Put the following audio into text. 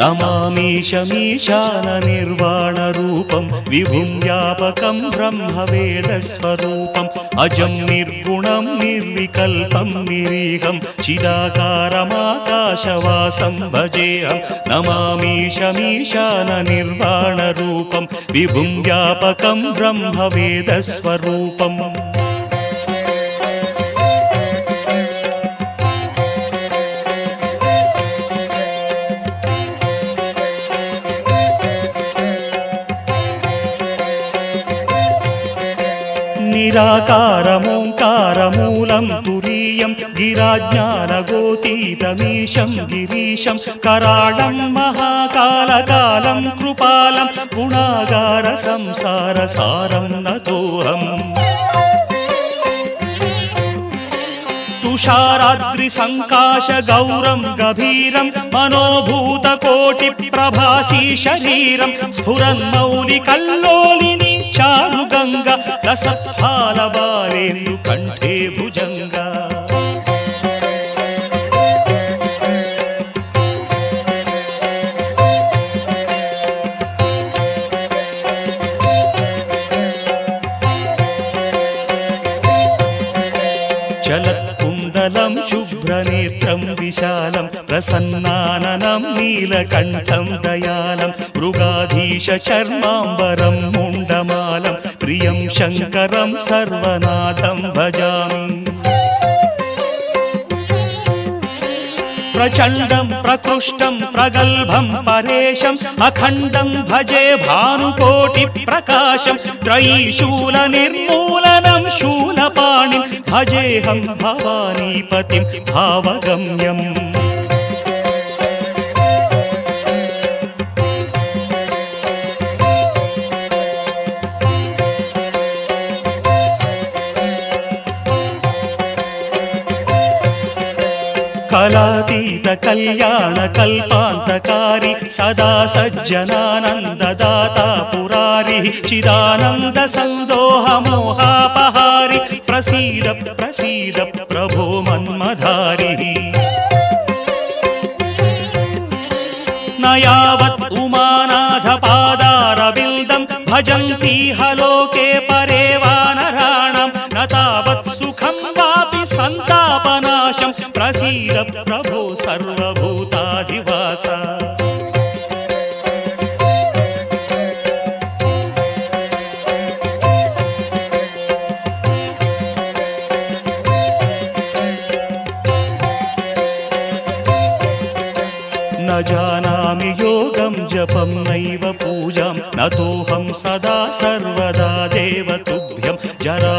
नमामीशमीशाननिर्वाणरूपं विभुं व्यापकं ब्रह्मवेदस्वरूपम् अजं निर्गुणं निर्विकल्पं निरीहं चिदाकारमाकाशवासं भजेऽहं नमामीशमीशाननिर्वाणरूपं विभुं व्यापकं ब्रह्मवेदस्वरूपम् निराकारमोङ्कारमूलं तुरीयं गिराज्ञानगोतीतमीशं गिरीशं कराळं महाकालकालं कृपालं गुणागारसंसारसारं नतोऽहम् तुषाराद्रिसङ्काशगौरं गभीरं मनोभूतकोटिप्रभासी शरीरं स्फुरन्मौलिकल्लोलिनी चारुगङ्गा रसस्थालबालेन्दु कण्ठे भुजङ्गा चलत्कुन्दलं शुभ्रनेत्रं विशालं प्रसन्नाननं नीलकण्ठं दयालं मृगाधीशचर्माम्बरं मुण्डमालं प्रियं शङ्करं सर्वनाथं भजामि प्रचण्डं प्रकृष्टं प्रगल्भं परेशम् अखण्डं भजे भानुकोटिप्रकाशं त्रयीशूलनिर्मूलनं शूलपाणिं भजेऽहं भवानीपतिं भावगम्यम् कलातीत कल्याण कल्पान्तकारी सदा सज्जनानन्ददाता पुरारी चिदानन्द सन्दोह मोहापहारि प्रसीद प्रसीद प्रभो मन्मधारी न यावत् उमानाथ पादारविन्दं भजन्ति हलोके परे वानराणां न तावत् सुखं वापि सन्तापनाशं प्रसीद प्रभो सर्वभूताधिवास न जानामि योगं जपं नैव पूजां नतोऽहं सदा सर्वदा देव तुभ्यं जरा